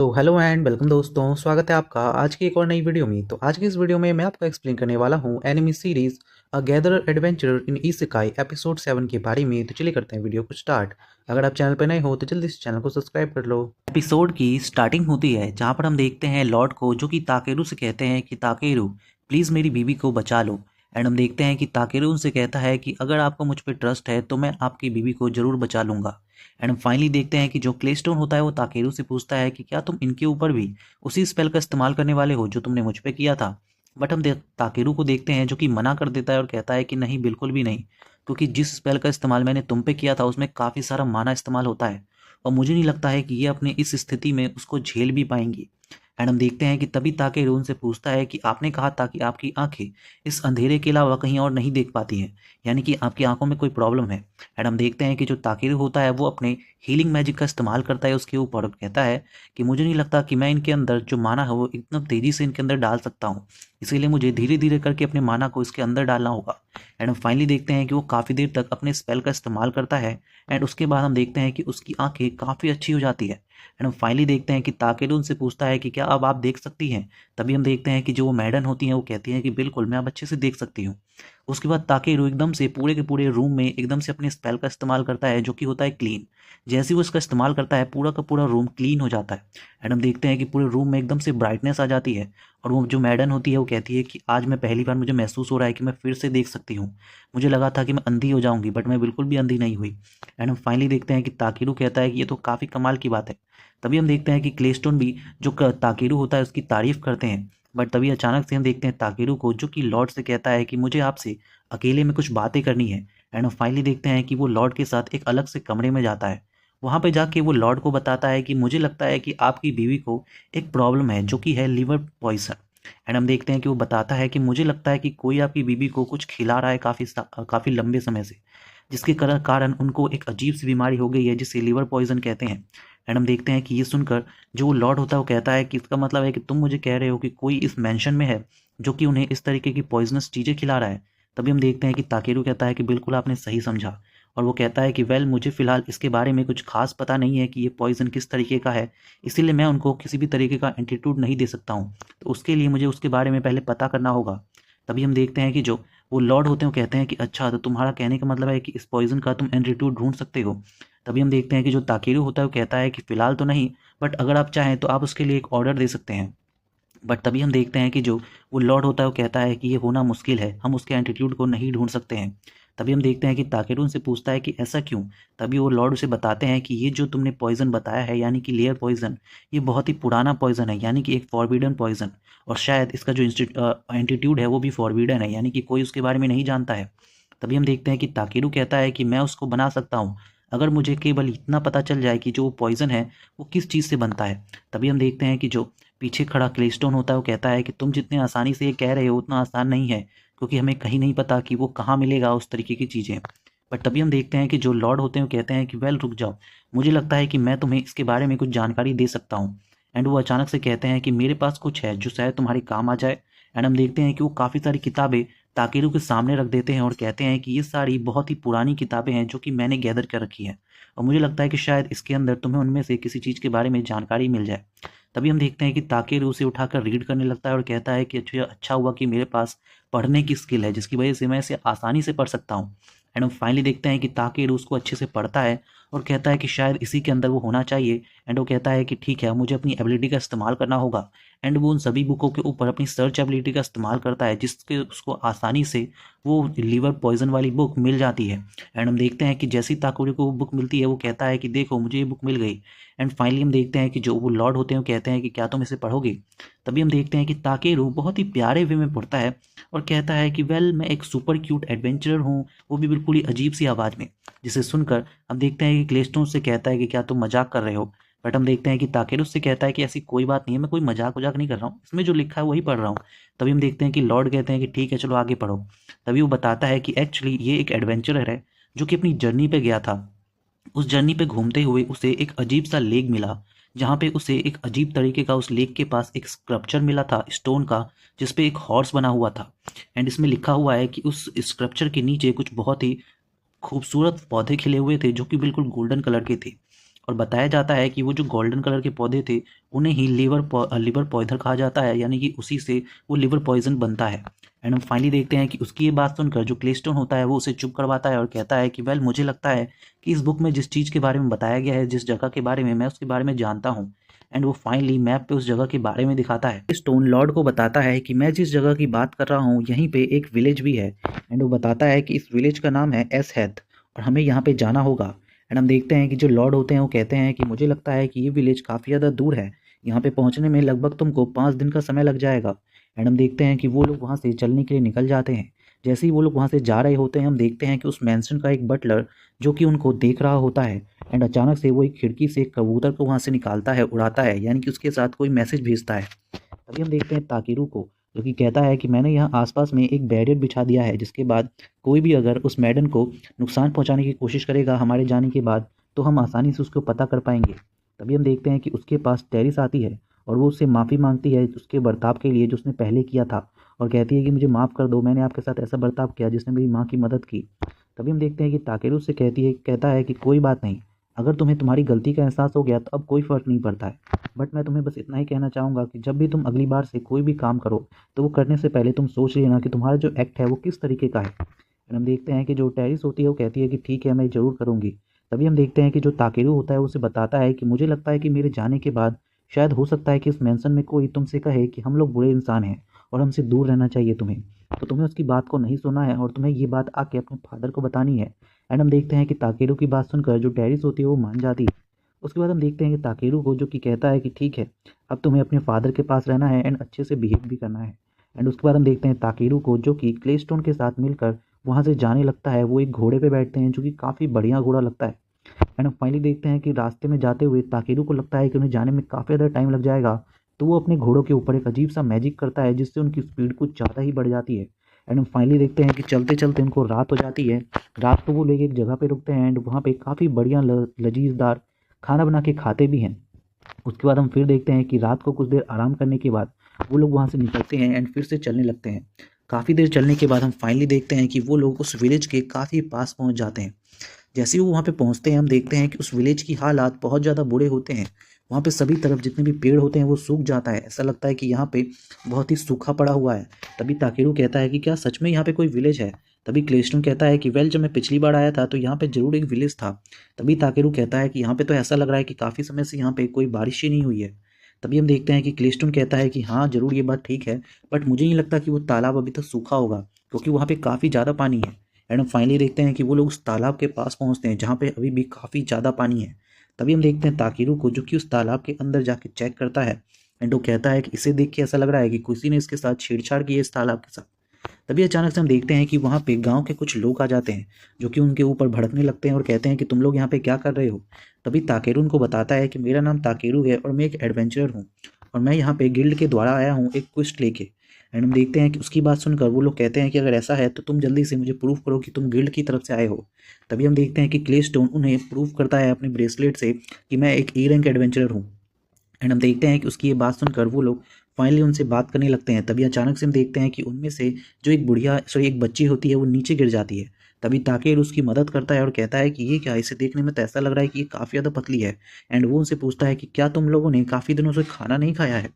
तो hello and welcome दोस्तों, स्वागत है आपका आज की एक और नई वीडियो में। तो आज की इस वीडियो में मैं आपको एक्सप्लेन करने वाला हूँ enemy series a gatherer adventure in isekai episode 7 के बारे में। तो चलिए करते हैं वीडियो को स्टार्ट। अगर आप चैनल पर नए हो तो जल्दी से चैनल को सब्सक्राइब कर लो। एपिसोड की स्टार्टिंग होती है जहाँ पर हम देखते हैं लॉर्ड को, जो कि ताकेरू से कहते हैं कि ताकेरू प्लीज़ मेरी बीवी को बचा लो। एंड हम देखते हैं कि ताकेरू उनसे कहता है कि अगर आपको मुझ पर ट्रस्ट है तो मैं आपकी बीवी को ज़रूर बचा लूँगा। एंड हम फाइनली देखते हैं कि जो क्लेस्टोन होता है वो ताकेरू से पूछता है कि क्या तुम इनके ऊपर भी उसी स्पेल का इस्तेमाल करने वाले हो जो तुमने मुझ पे किया था। बट हम ताकेरू को देखते हैं जो कि मना कर देता है और कहता है कि नहीं, बिल्कुल भी नहीं, क्योंकि जिस स्पेल का इस्तेमाल मैंने तुम पे किया था उसमें काफ़ी सारा माना इस्तेमाल होता है और मुझे नहीं लगता है कि ये अपने इस स्थिति में उसको झेल भी पाएंगी। एंड हम देखते हैं कि तभी ताकेरू उनसे पूछता है कि आपने कहा था कि आपकी आंखें इस अंधेरे के अलावा कहीं और नहीं देख पाती हैं, यानी कि आपकी आंखों में कोई प्रॉब्लम है। एंड हम देखते हैं कि जो ताकेरू होता है वो अपने हीलिंग मैजिक का इस्तेमाल करता है उसके ऊपर और कहता है कि मुझे नहीं लगता कि मैं इनके अंदर जो माना है वो इतना तेज़ी से इनके अंदर डाल सकता हूँ, इसीलिए मुझे धीरे धीरे करके अपने माना को इसके अंदर डालना होगा। एंड हम फाइनली देखते हैं कि वो काफ़ी देर तक अपने स्पेल का इस्तेमाल करता है एंड उसके बाद हम देखते हैं कि उसकी आंखें काफ़ी अच्छी हो जाती है। एंड हम फाइनली देखते हैं कि ताकेरू उनसे पूछता है कि क्या अब आप देख सकती हैं। तभी हम देखते हैं कि जो वो मैडन होती हैं वो कहती हैं कि बिल्कुल, मैं अब अच्छे से देख सकती हूँ। उसके बाद ताकेरू एकदम से पूरे के पूरे रूम में एकदम से अपने स्पेल का इस्तेमाल करता है जो कि होता है क्लीन। जैसे ही वो इसका इस्तेमाल करता है पूरा का पूरा रूम क्लीन हो जाता है। एंड हम देखते हैं कि पूरे रूम में एकदम से ब्राइटनेस आ जाती है और वो जो मैडन होती है वो कहती है कि आज मैं पहली बार मुझे महसूस हो रहा है कि मैं फिर से देख सकती हूँ। मुझे लगा था कि मैं अंधी हो जाऊंगी बट मैं बिल्कुल भी अंधी नहीं हुई। एंड हम फाइनली देखते हैं कि ताकेरू कहता है कि ये तो काफ़ी कमाल की बात है। तभी हम देखते हैं कि क्लेस्टोन भी जो ताकेरू होता है उसकी तारीफ करते हैं। बट तभी अचानक से हम देखते हैं ताकेरू को जो कि लॉर्ड से कहता है कि मुझे आपसे अकेले में कुछ बातें करनी है। एंड हम फाइनली देखते हैं कि वो लॉर्ड के साथ एक अलग से कमरे में जाता है। वहाँ पे जाके वो लॉर्ड को बताता है कि मुझे लगता है कि आपकी बीवी को एक प्रॉब्लम है जो कि है लिवर पॉइजन। एंड हम देखते हैं कि वो बताता है कि मुझे लगता है कि कोई आपकी बीवी को कुछ खिला रहा है काफ़ी लंबे समय से, जिसके कारण उनको एक अजीब सी बीमारी हो गई है जिसे लिवर पॉइजन कहते हैं। एंड हम देखते हैं कि ये सुनकर जो लॉर्ड होता है वो कहता है कि इसका मतलब है कि तुम मुझे कह रहे हो कि कोई इस मैंशन में है जो कि उन्हें इस तरीके की पॉइजनस चीज़ें खिला रहा है। तभी हम देखते हैं कि ताकेरू कहता है कि बिल्कुल आपने सही समझा। और वो कहता है कि वेल, मुझे फ़िलहाल इसके बारे में कुछ खास पता नहीं है कि ये पॉइज़न किस तरीके का है, इसीलिए मैं उनको किसी भी तरीके का एंटीट्यूड नहीं दे सकता हूँ। तो उसके लिए मुझे उसके बारे में पहले पता करना होगा। तभी हम देखते हैं कि जो वो लॉर्ड होते हैं वो कहते हैं कि अच्छा, तो तुम्हारा कहने का मतलब है कि इस पॉइज़न का तुम एंटीट्यूड ढूंढ सकते हो। तभी हम देखते हैं कि जो ताकेरू होता है वो कहता है कि फ़िलहाल तो नहीं, बट अगर आप चाहें तो आप उसके लिए एक ऑर्डर दे सकते हैं। बट तभी हम देखते हैं कि जो वो लॉर्ड होता है वो कहता है कि ये होना मुश्किल है, हम उसके एंटीट्यूड को नहीं ढूंढ सकते हैं। तभी हम देखते हैं कि ताकेरू उनसे पूछता है कि ऐसा क्यों। तभी वो लॉर्ड उसे बताते हैं कि ये जो तुमने पॉइज़न बताया है यानी कि लेयर पॉइज़न, ये बहुत ही पुराना पॉइज़न है, यानी कि एक फॉरबिडन पॉइज़न। और शायद इसका जो एंटीट्यूड है वो भी फॉरबिडन है, यानी कि कोई उसके बारे में नहीं जानता है। तभी हम देखते हैं कि ताकेरू कहता है कि मैं उसको बना सकता हूँ, अगर मुझे केवल इतना पता चल जाए कि जो पॉइज़न है वो किस चीज़ से बनता है। तभी हम देखते हैं कि जो पीछे खड़ा क्लेस्टोन होता है वो कहता है कि तुम जितने आसानी से ये कह रहे हो उतना आसान नहीं है, क्योंकि हमें कहीं नहीं पता कि वो कहाँ मिलेगा उस तरीके की चीज़ें। बट तभी हम देखते हैं कि जो लॉर्ड होते हैं वो कहते हैं कि वेल रुक जाओ, मुझे लगता है कि मैं तुम्हें इसके बारे में कुछ जानकारी दे सकता हूँ। एंड वो अचानक से कहते हैं कि मेरे पास कुछ है जो शायद तुम्हारे काम आ जाए। एंड हम देखते हैं कि वो काफ़ी सारी किताबें ताकेरू के सामने रख देते हैं और कहते हैं कि ये सारी बहुत ही पुरानी किताबें हैं जो कि मैंने गैदर कर रखी हैं, और मुझे लगता है कि शायद इसके अंदर तुम्हें उनमें से किसी चीज़ के बारे में जानकारी मिल जाए। तभी हम देखते हैं कि ताकेरू उसे उठाकर रीड करने लगता है और कहता है कि अच्छा अच्छा हुआ कि मेरे पास पढ़ने की स्किल है जिसकी वजह से मैं इसे आसानी से पढ़ सकता हूँ। एंड हम फाइनली देखते हैं कि ताकेरू उसको अच्छे से पढ़ता है और कहता है कि शायद इसी के अंदर वो होना चाहिए। एंड वो कहता है कि ठीक है, मुझे अपनी एबिलिटी का इस्तेमाल करना होगा। एंड वो उन सभी बुकों के ऊपर अपनी सर्च एबिलिटी का इस्तेमाल करता है जिसके उसको आसानी से वो लिवर पॉइजन वाली बुक मिल जाती है। एंड हम देखते हैं कि जैसी ताकेरू को वो बुक मिलती है वो कहता है कि देखो, मुझे ये बुक मिल गई। एंड फाइनली हम देखते हैं कि जो वो लॉर्ड होते हैं वो कहते हैं कि क्या तुम इसे पढ़ोगे। तभी हम देखते हैं कि ताकेरू बहुत ही प्यारे वे में पढ़ता है और कहता है कि वेल, मैं एक सुपर क्यूट एडवेंचरर हूँ, वो भी बिल्कुल ही अजीब सी आवाज़ में। जिसे सुनकर हम देखते हैं कि क्लेस्टोन से कहता है कि क्या तुम मजाक कर रहे हो। बट हम देखते हैं कि ताकेरू से कहता है कि ऐसी कोई बात नहीं है, मैं कोई मजाक वजाक नहीं कर रहा हूँ, इसमें जो लिखा है वही पढ़ रहा हूँ। तभी हम देखते हैं कि लॉर्ड कहते हैं कि ठीक है, चलो आगे पढ़ो। तभी वो बताता है कि एक्चुअली ये एक एडवेंचरर है जो कि अपनी जर्नी पे गया था। उस जर्नी पे घूमते हुए उसे एक अजीब सा लेक मिला, जहाँ पे उसे एक अजीब तरीके का उस लेक के पास एक स्क्रप्चर मिला था स्टोन का, जिस पे एक हॉर्स बना हुआ था। एंड इसमें लिखा हुआ है कि उस स्क्रप्चर के नीचे कुछ बहुत ही खूबसूरत पौधे खिले हुए थे जो कि बिल्कुल गोल्डन कलर के थे। और बताया जाता है कि वो जो गोल्डन कलर के पौधे थे उन्हें ही लिवर पॉइजन कहा जाता है, यानी कि उसी से वो लिवर पॉइजन बनता है। एंड हम फाइनली देखते हैं कि उसकी ये बात सुनकर जो क्लेस्टोन होता है वो उसे चुप करवाता है और कहता है कि वेल, मुझे लगता है कि इस बुक में जिस चीज़ के बारे में बताया गया है, जिस जगह के बारे में, मैं उसके बारे में जानता हूँ। एंड वो फाइनली मैप पे उस जगह के बारे में दिखाता है। स्टोन लॉर्ड को बताता है कि मैं जिस जगह की बात कर रहा हूँ यहीं पे एक विलेज भी है। एंड वो बताता है कि इस विलेज का नाम है एस हैथ और हमें यहाँ पे जाना होगा। एंड हम देखते हैं कि जो लॉर्ड होते हैं वो कहते हैं कि मुझे लगता है कि ये विलेज काफ़ी ज़्यादा दूर है, यहाँ पे पहुँचने में लगभग तुमको 5 दिन का समय लग जाएगा। एंड हम देखते हैं कि वो लोग वहाँ से चलने के लिए निकल जाते हैं। जैसे ही वो लोग वहाँ से जा रहे होते हैं हम देखते हैं कि उस मैंसन का एक बटलर जो कि उनको देख रहा होता है। एंड अचानक से वो एक खिड़की से एक कबूतर को वहाँ से निकालता है, उड़ाता है, यानी कि उसके साथ कोई मैसेज भेजता है। तभी हम देखते हैं ताकिरू को, जो कि कहता है कि मैंने यहाँ आसपास में एक बैरियर बिछा दिया है, जिसके बाद कोई भी अगर उस मैडन को नुकसान पहुँचाने की कोशिश करेगा हमारे जाने के बाद तो हम आसानी से उसको पता कर पाएंगे। तभी हम देखते हैं कि उसके पास टेरिस आती है और वो उससे माफ़ी मांगती है उसके बर्ताव के लिए जो उसने पहले किया था, और कहती है कि मुझे माफ़ कर दो, मैंने आपके साथ ऐसा बर्ताव किया जिसने मेरी माँ की मदद की। तभी हम देखते हैं कि ताकेरू से कहता है कि कोई बात नहीं, अगर तुम्हें तुम्हारी गलती का एहसास हो गया तो अब कोई फ़र्क नहीं पड़ता है, बट मैं तुम्हें बस इतना ही कहना चाहूँगा कि जब भी तुम अगली बार से कोई भी काम करो तो वो करने से पहले तुम सोच लेना कि तुम्हारा जो एक्ट है वो किस तरीके का है। और हम देखते हैं कि जो टेरिस होती है वो कहती है कि ठीक है, मैं ज़रूर करूँगी। तभी हम देखते हैं कि जो ताकेरू होता है उसे बताता है कि मुझे लगता है कि मेरे जाने के बाद शायद हो सकता है कि इस मेंशन में कोई तुमसे कहे कि हम लोग बुरे इंसान हैं और हमसे दूर रहना चाहिए तुम्हें, तो तुम्हें उसकी बात को नहीं सुनना है और तुम्हें ये बात आके अपने फादर को बतानी है। एंड हम देखते हैं कि ताकेरू की बात सुनकर जो टेरिस होती है वो मान जाती है। उसके बाद हम देखते हैं कि ताकेरू को, जो कि कहता है कि ठीक है, अब तुम्हें अपने फादर के पास रहना है एंड अच्छे से बिहेव भी करना है। एंड उसके बाद हम देखते हैं ताकेरू को, जो कि क्लेस्टोन के साथ मिलकर वहाँ से जाने लगता है। वो एक घोड़े पे बैठते हैं जो कि काफ़ी बढ़िया घोड़ा लगता है। एंड हम फाइनली देखते हैं कि रास्ते में जाते हुए ताकेरू को लगता है कि उन्हें जाने में काफ़ी ज़्यादा टाइम लग जाएगा, तो वो अपने घोड़ों के ऊपर एक अजीब सा मैजिक करता है जिससे उनकी स्पीड कुछ ज़्यादा ही बढ़ जाती है। एंड हम फाइनली देखते हैं कि चलते चलते उनको रात हो जाती है। रात को वो लोग एक जगह पे रुकते हैं एंड वहाँ पे काफ़ी बढ़िया लजीजदार खाना बना के खाते भी हैं। उसके बाद हम फिर देखते हैं कि रात को कुछ देर आराम करने के बाद वो लोग वहाँ से निकलते हैं एंड फिर से चलने लगते हैं। काफ़ी देर चलने के बाद हम फाइनली देखते हैं कि वो लोग उस विलेज के काफ़ी पास पहुँच जाते हैं। जैसे ही वो वहाँ पे पहुँचते हैं हम देखते हैं कि उस विलेज की हालात बहुत ज़्यादा बुरे होते हैं। वहाँ पे सभी तरफ जितने भी पेड़ होते हैं वो सूख जाता है, ऐसा लगता है कि यहाँ पे बहुत ही सूखा पड़ा हुआ है। तभी ताकेरू कहता है कि क्या सच में यहाँ पे कोई विलेज है? तभी क्लेस्टन कहता है कि वेल, जब मैं पिछली बार आया था तो यहाँ पे ज़रूर एक विलेज था। तभी ताकेरू कहता है कि यहाँ पे तो ऐसा लग रहा है कि काफ़ी समय से यहाँ पे कोई बारिश ही नहीं हुई है। तभी हम देखते हैं कि क्लेस्टन कहता है कि हाँ ज़रूर, ये बात ठीक है, बट मुझे नहीं लगता कि वो तालाब अभी तक सूखा होगा, क्योंकि वहाँ पे काफ़ी ज़्यादा पानी है। एंड हम फाइनली देखते हैं कि वो लोग उस तालाब के पास पहुंचते हैं जहाँ पे अभी भी काफ़ी ज़्यादा पानी है। तभी हम देखते हैं ताकिरू को, जो कि उस तालाब के अंदर जाके चेक करता है। एंड वो कहता है कि इसे देख के ऐसा लग रहा है कि किसी ने इसके साथ छेड़छाड़ की है इस तालाब के साथ। तभी अचानक से हम देखते हैं कि वहाँ पे गांव के कुछ लोग आ जाते हैं, जो कि उनके ऊपर भड़कने लगते हैं और कहते हैं कि तुम लोग यहाँ पे क्या कर रहे हो। तभी ताकेरू उनको बताता है कि मेरा नाम ताकेरू है और मैं एक एडवेंचरर हूँ और मैं यहाँ पे गिल्ड के द्वारा आया हूँ एक क्वेस्ट लेके। एंड हम देखते हैं कि उसकी बात सुनकर वो लोग कहते हैं कि अगर ऐसा है तो तुम जल्दी से मुझे प्रूफ करो कि तुम गिल्ड की तरफ से आए हो। तभी हम देखते हैं कि क्लेस्टोन उन्हें प्रूफ करता है अपने ब्रेसलेट से कि मैं एक ए रैंक एडवेंचरर हूँ। एंड हम देखते हैं कि उसकी ये बात सुनकर वो लोग फाइनली उनसे बात करने लगते हैं। तभी अचानक से हम देखते हैं कि उनमें से जो एक बच्ची होती है वो नीचे गिर जाती है। तभी ताकेर उसकी मदद करता है और कहता है कि ये क्या, इसे देखने में तो ऐसा लग रहा है कि ये काफ़ी ज़्यादा पतली है। एंड वो उनसे पूछता है कि क्या तुम लोगों ने काफ़ी दिनों से खाना नहीं खाया है।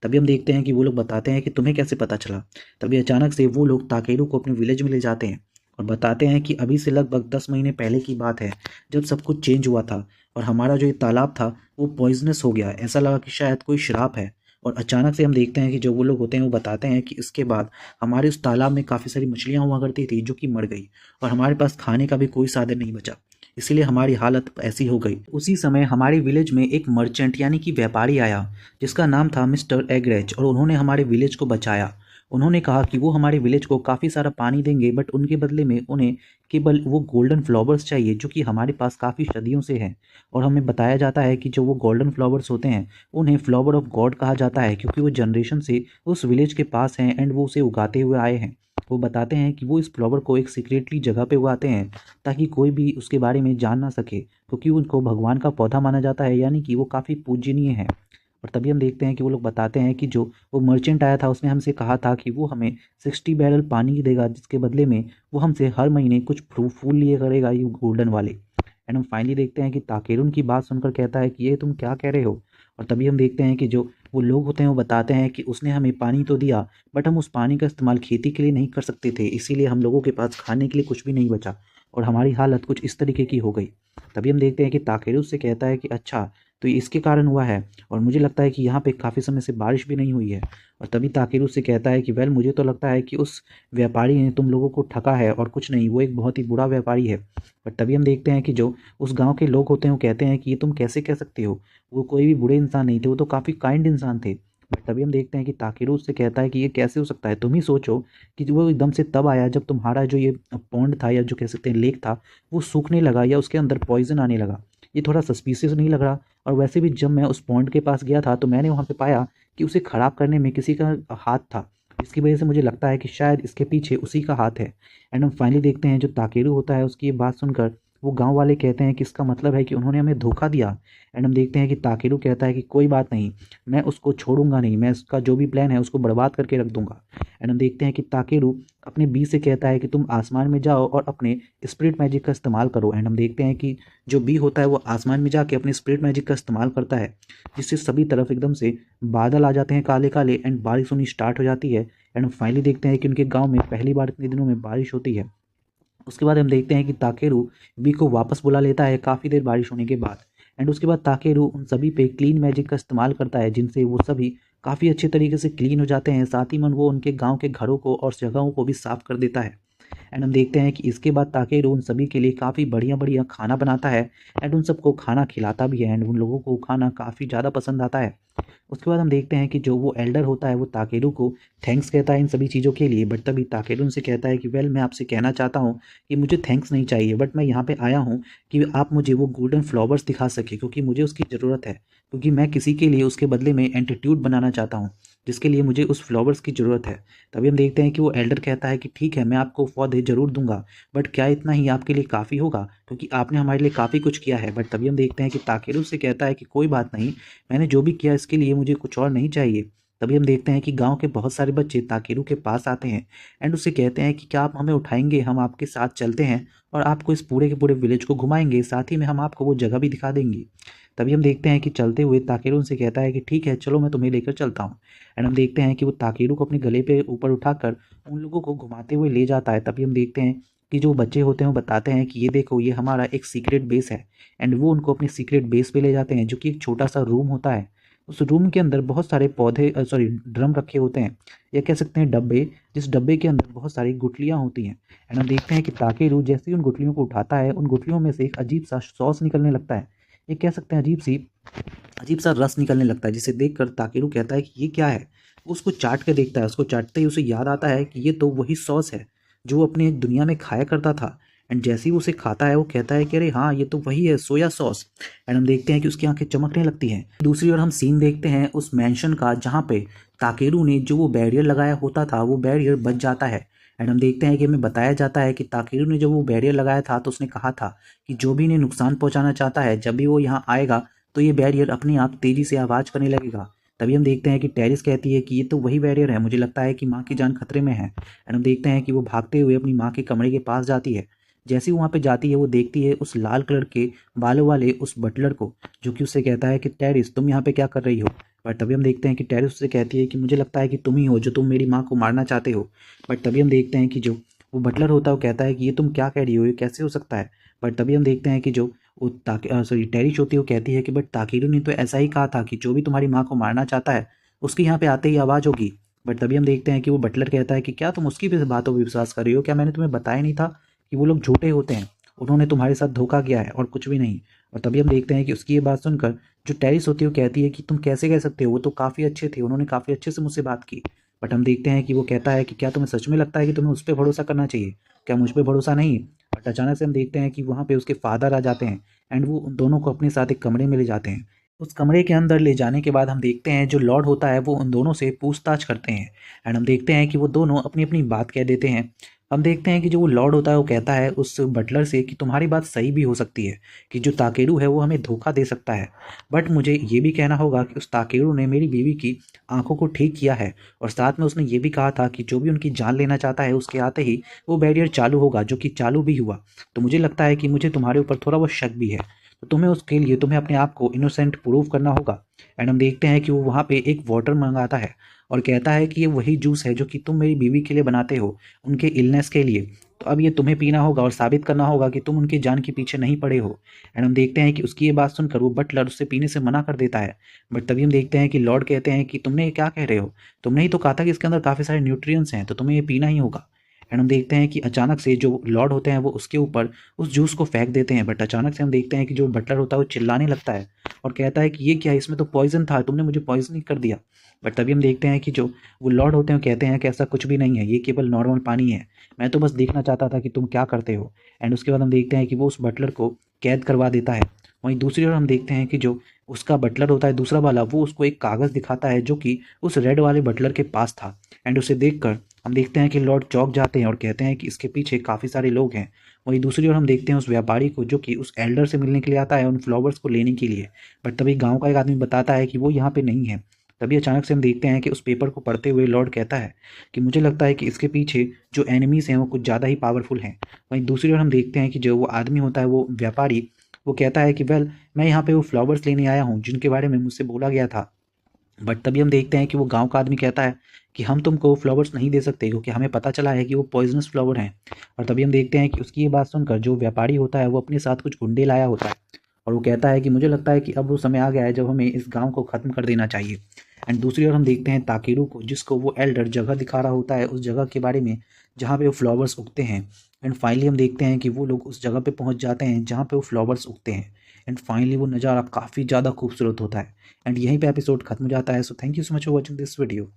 तभी हम देखते हैं कि वो लोग बताते हैं कि तुम्हें कैसे पता चला। तभी अचानक से वो लोग ताकेरू को अपने विलेज में ले जाते हैं और बताते हैं कि अभी से लगभग 10 महीने पहले की बात है, जब सब कुछ चेंज हुआ था और हमारा जो ये तालाब था वो पॉइजनस हो गया। ऐसा लगा कि शायद कोई श्राप है। और अचानक से हम देखते हैं कि जो वो लोग होते हैं वो बताते हैं कि इसके बाद हमारे उस तालाब में काफ़ी सारी मछलियाँ हुआ करती थी जो कि मर गई और हमारे पास खाने का भी कोई साधन नहीं बचा, इसलिए हमारी हालत ऐसी हो गई। उसी समय हमारे विलेज में एक मर्चेंट यानी कि व्यापारी आया, जिसका नाम था मिस्टर एग्रेज, और उन्होंने हमारे विलेज को बचाया। उन्होंने कहा कि वो हमारे विलेज को काफ़ी सारा पानी देंगे, बट उनके बदले में उन्हें केवल वो गोल्डन फ्लावर्स चाहिए जो कि हमारे पास काफ़ी सदियों से हैं। और हमें बताया जाता है कि जो वो गोल्डन फ्लावर्स होते हैं उन्हें फ्लावर ऑफ गॉड कहा जाता है, क्योंकि वो जनरेशन से उस विलेज के पास हैं एंड वो उसे उगाते हुए आए हैं। वो बताते हैं कि वो इस फ्लावर को एक सीक्रेटली जगह पे उगाते हैं ताकि कोई भी उसके बारे में जान ना सके, क्योंकि उनको भगवान का पौधा माना जाता है, यानी कि वो काफ़ी पूजनीय है। और तभी हम देखते हैं कि वो लोग बताते हैं कि जो वो मर्चेंट आया था उसने हमसे कहा था कि वो हमें 60 बैरल पानी देगा, जिसके बदले में वो हमसे हर महीने कुछ फूल लिए करेगा, ये गोल्डन वाले। एंड हम फाइनली देखते हैं कि ताकेरू उनकी बात सुनकर कहता है कि ये तुम क्या कह रहे हो। और तभी हम देखते हैं कि जो वो लोग होते हैं वो बताते हैं कि उसने हमें पानी तो दिया, बट हम उस पानी का इस्तेमाल खेती के लिए नहीं कर सकते थे, इसीलिए हम लोगों के पास खाने के लिए कुछ भी नहीं बचा और हमारी हालत कुछ इस तरीके की हो गई। तभी हम देखते हैं कि ताकेरू उससे कहता है कि अच्छा, तो ये इसके कारण हुआ है, और मुझे लगता है कि यहाँ पे काफ़ी समय से बारिश भी नहीं हुई है। और तभी ताकेरू उससे कहता है कि वेल, मुझे तो लगता है कि उस व्यापारी ने तुम लोगों को ठगा है और कुछ नहीं, वो एक बहुत ही बुरा व्यापारी है। बट तभी हम देखते हैं कि जो उस गांव के लोग होते हैं वो कहते हैं कि ये तुम कैसे कह सकते हो, वो कोई भी बुरे इंसान नहीं थे, वो तो काफ़ी काइंड इंसान थे। बट तभी हम देखते हैं कि ताकेरू उससे कहता है कि ये कैसे हो सकता है, तुम ही सोचो कि वो एकदम से तब आया जब तुम्हारा जो ये पॉन्ड था या जो कह सकते हैं लेक था, वो सूखने लगा या उसके अंदर पॉइजन आने लगा। ये थोड़ा सस्पिशियस नहीं लग रहा? और वैसे भी जब मैं उस पॉन्ड के पास गया था तो मैंने वहाँ पे पाया कि उसे ख़राब करने में किसी का हाथ था, इसकी वजह से मुझे लगता है कि शायद इसके पीछे उसी का हाथ है। एंड हम फाइनली देखते हैं जो ताकेरू होता है उसकी ये बात सुनकर वो गांव वाले कहते हैं कि इसका मतलब है कि उन्होंने हमें धोखा दिया। एंड हम देखते हैं कि ताकेरू कहता है कि कोई बात नहीं, मैं उसको छोड़ूंगा नहीं, मैं उसका जो भी प्लान है उसको बर्बाद करके रख दूंगा। एंड हम देखते हैं कि ताकेरू अपने बी से कहता है कि तुम आसमान में जाओ और अपने स्पिरिट मैजिक का इस्तेमाल करो। एंड हम देखते हैं कि जो बी होता है वो आसमान में जाके अपने स्पिरिट मैजिक का इस्तेमाल करता है, जिससे सभी तरफ एकदम से बादल आ जाते हैं काले काले एंड बारिश होनी स्टार्ट हो जाती है। एंड हम फाइनली देखते हैं कि उनके गांव में पहली बार इतने दिनों में बारिश होती है। उसके बाद हम देखते हैं कि ताकेरू बी को वापस बुला लेता है काफ़ी देर बारिश होने के बाद। एंड उसके बाद ताकेरू उन सभी पे क्लीन मैजिक का इस्तेमाल करता है, जिनसे वो सभी काफ़ी अच्छे तरीके से क्लीन हो जाते हैं, साथ ही मन वो उनके गांव के घरों को और जगहों को भी साफ कर देता है। एंड हम देखते हैं कि इसके बाद ताकेरू उन सभी के लिए काफ़ी बढ़िया बढ़िया खाना बनाता है एंड उन सबको खाना खिलाता भी है एंड उन लोगों को खाना काफ़ी ज़्यादा पसंद आता है। उसके बाद हम देखते हैं कि जो वो एल्डर होता है वो ताकेरू को थैंक्स कहता है इन सभी चीज़ों के लिए। बट तभी ताकेरू उनसे कहता है कि वेल, मैं आपसे कहना चाहता हूँ कि मुझे थैंक्स नहीं चाहिए, बट मैं यहाँ पे आया हूँ कि आप मुझे वो गोल्डन फ्लावर्स दिखा सके, क्योंकि मुझे उसकी ज़रूरत है, क्योंकि मैं किसी के लिए उसके बदले में एटीट्यूड बनाना चाहता हूँ, जिसके लिए मुझे उस फ्लावर्स की ज़रूरत है। तभी हम देखते हैं कि वो एल्डर कहता है कि ठीक है, मैं आपको पौधे ज़रूर दूंगा, बट क्या इतना ही आपके लिए काफ़ी होगा, क्योंकि आपने हमारे लिए काफ़ी कुछ किया है। बट तभी हम देखते हैं कि ताकेरू से कहता है कि कोई बात नहीं, मैंने जो भी किया इसके लिए मुझे कुछ और नहीं चाहिए। तभी हम देखते हैं कि गांव के बहुत सारे बच्चे ताकेरू के पास आते हैं एंड उससे कहते हैं कि क्या आप हमें उठाएंगे, हम आपके साथ चलते हैं और आपको इस पूरे के पूरे विलेज को घुमाएंगे, साथ ही में हम आपको वो जगह भी दिखा देंगे। तभी हम देखते हैं कि चलते हुए ताकेरू उनसे कहता है कि ठीक है, चलो मैं तुम्हें लेकर चलता हूँ। एंड हम देखते हैं कि वो ताकेरू को अपने गले पे ऊपर उठाकर उन लोगों को घुमाते हुए ले जाता है। तभी हम देखते हैं कि जो बच्चे होते हैं वो बताते हैं कि ये देखो, ये हमारा एक सीक्रेट बेस है। एंड वो उनको अपने सीक्रेट बेस पे ले जाते हैं, जो कि एक छोटा सा रूम होता है। उस रूम के अंदर बहुत सारे पौधे ड्रम रखे होते हैं, या कह सकते हैं डब्बे, जिस डब्बे के अंदर बहुत सारी गुठलियाँ होती हैं। एंड हम देखते हैं कि ताकेरू जैसे ही उन गुठलियों को उठाता है, उन गुठलियों में से एक अजीब सा सॉस निकलने लगता है, ये कह सकते हैं अजीब सा रस निकलने लगता है, जिसे देखकर ताकेरू कहता है कि ये क्या है। वो उसको चाट के देखता है, उसको चाटते ही उसे याद आता है कि ये तो वही सॉस है जो वो अपने दुनिया में खाया करता था। एंड जैसे ही वो उसे खाता है वो कहता है कि अरे हाँ, ये तो वही है, सोया सॉस। एंड हम देखते हैं कि उसकी आंखें चमकने लगती हैं। दूसरी ओर हम सीन देखते हैं उस मैंशन का, जहाँ पे ताकेरू ने जो वो बैरियर लगाया होता था वो बैरियर बच जाता है। एंड हम देखते हैं कि हमें बताया जाता है कि ताकेरू ने जब वो बैरियर लगाया था तो उसने कहा था कि जो भी इन्हें नुकसान पहुंचाना चाहता है, जब भी वो यहाँ आएगा तो ये बैरियर अपने आप तेजी से आवाज़ करने लगेगा। तभी हम देखते हैं कि टेरिस कहती है कि ये तो वही बैरियर है, मुझे लगता है कि माँ की जान खतरे में है। एंड हम देखते हैं कि वो भागते हुए अपनी माँ के कमरे के पास जाती है। जैसे ही वहाँ पे जाती है वो देखती है उस लाल कलर के बालों वाले उस बटलर को, जो कि उससे कहता है कि टेरिस, तुम यहाँ पे क्या कर रही हो। बट तभी हम देखते हैं कि टेरिस उससे कहती है कि मुझे लगता है कि तुम ही हो जो तुम मेरी माँ को मारना चाहते हो। बट तभी हम देखते हैं कि जो वो बटलर होता है वो कहता है कि ये तुम क्या कह रही हो, ये कैसे हो सकता है। बट तभी हम देखते हैं कि जो वो टेरिस होती है वो कहती है कि बट ताकेरू ने तो ऐसा ही कहा था कि जो भी तुम्हारी माँ को मारना चाहता है उसके यहाँ पे आते ही आवाज़ होगी। बट तभी हम देखते हैं कि वो बटलर कहता है कि क्या तुम उसकी भी बातों पर विश्वास कर रही हो, क्या मैंने तुम्हें बताया नहीं था कि वो लोग झूठे होते हैं, उन्होंने तुम्हारे साथ धोखा किया है और कुछ भी नहीं। और तभी हम देखते हैं कि उसकी ये बात सुनकर जो टेरिस होती है वो कहती है कि तुम कैसे कह सकते हो, वो तो काफ़ी अच्छे थे, उन्होंने काफ़ी अच्छे से मुझसे बात की। बट हम देखते हैं कि वो कहता है कि क्या तुम्हें सच में लगता है कि तुम्हें उस पर भरोसा करना चाहिए, क्या मुझ पर भरोसा नहीं। बट अचानक से हम देखते हैं कि वहाँ पे उसके फादर आ जाते हैं एंड वो उन दोनों को अपने साथ एक कमरे में ले जाते हैं। उस कमरे के अंदर ले जाने के बाद हम देखते हैं जो लॉर्ड होता है वो उन दोनों से पूछताछ करते हैं। एंड हम देखते हैं कि वो दोनों अपनी अपनी बात कह देते हैं। हम देखते हैं कि जो वो लॉर्ड होता है वो कहता है उस बटलर से कि तुम्हारी बात सही भी हो सकती है कि जो ताकेरू है वो हमें धोखा दे सकता है, बट मुझे ये भी कहना होगा कि उस ताकेरू ने मेरी बीवी की आंखों को ठीक किया है और साथ में उसने ये भी कहा था कि जो भी उनकी जान लेना चाहता है उसके आते ही वो बैरियर चालू होगा, जो कि चालू भी हुआ। तो मुझे लगता है कि मुझे तुम्हारे ऊपर थोड़ा बहुत शक भी है, तो तुम्हें उसके लिए तुम्हें अपने आप को इनोसेंट प्रूव करना होगा। एंड हम देखते हैं कि वो वहाँ पे एक वाटर मंगाता है और कहता है कि ये वही जूस है जो कि तुम मेरी बीवी के लिए बनाते हो, उनके इलनेस के लिए। तो अब ये तुम्हें पीना होगा और साबित करना होगा कि तुम उनकी जान के पीछे नहीं पड़े हो। एंड हम देखते हैं कि उसकी ये बात सुनकर वो बटलर उससे पीने से मना कर देता है। बट तभी हम देखते हैं कि लॉर्ड कहते हैं कि तुमने ये क्या कह रहे हो, तुमने ही तो कहा था कि इसके अंदर काफ़ी सारे न्यूट्रिएंट्स हैं, तो तुम्हें ये पीना ही होगा। एंड हम देखते हैं कि अचानक से जो लॉर्ड होते हैं वो उसके ऊपर उस जूस को फेंक देते हैं। बट अचानक से हम देखते हैं कि जो बटलर होता है वो चिल्लाने लगता है और कहता है कि ये क्या है, इसमें तो पॉइजन था, तुमने मुझे पॉइजन ही कर दिया। बट तभी हम देखते हैं कि जो वो लॉर्ड होते हैं कहते हैं कि ऐसा कुछ भी नहीं है, ये केवल नॉर्मल पानी है, मैं तो बस देखना चाहता था कि तुम क्या करते हो। एंड उसके बाद हम देखते हैं कि वो उस बटलर को कैद करवा देता है। वहीं दूसरी ओर हम देखते हैं कि जो उसका बटलर होता है दूसरा वाला, वो उसको एक कागज़ दिखाता है जो कि उस रेड वाले बटलर के पास था। एंड उसे देखकर हम देखते हैं कि लॉर्ड चौंक जाते हैं और कहते हैं कि इसके पीछे काफ़ी सारे लोग हैं। वहीं दूसरी ओर हम देखते हैं उस व्यापारी को जो कि उस एल्डर से मिलने के लिए आता है उन फ्लावर्स को लेने के लिए। बट तभी गांव का एक आदमी बताता है कि वो यहाँ पे नहीं है। तभी अचानक से हम देखते हैं कि उस पेपर को पढ़ते हुए लॉर्ड कहता है कि मुझे लगता है कि इसके पीछे जो एनिमीज़ हैं वो कुछ ज़्यादा ही पावरफुल हैं। वहीं दूसरी ओर हम देखते हैं कि जो वो आदमी होता है वो व्यापारी, वो कहता है कि वेल, मैं यहाँ पे वो फ्लावर्स लेने आया हूँ जिनके बारे में मुझसे बोला गया था। बट तभी हम देखते हैं कि वो गांव का आदमी कहता है कि हम तुमको फ्लावर्स नहीं दे सकते क्योंकि हमें पता चला है कि वो पॉइजनस फ्लावर हैं। और तभी हम देखते हैं कि उसकी ये बात सुनकर जो व्यापारी होता है वो अपने साथ कुछ गुंडे लाया होता है और वो कहता है कि मुझे लगता है कि अब वो समय आ गया है जब हमें इस गांव को ख़त्म कर देना चाहिए। एंड दूसरी ओर हम देखते हैं ताकेरू को, जिसको वो एल्डर जगह दिखा रहा होता है उस जगह के बारे में जहाँ पे वो फ्लावर्स उगते हैं। एंड फाइनली हम देखते हैं कि वो लोग उस जगह पे पहुँच जाते हैं जहाँ पे वो फ्लावर्स उगते हैं। एंड फाइनली वो नज़ारा काफ़ी ज़्यादा खूबसूरत होता है। एंड यहीं पे एपिसोड खत्म हो जाता है। So thank you so much for watching this video.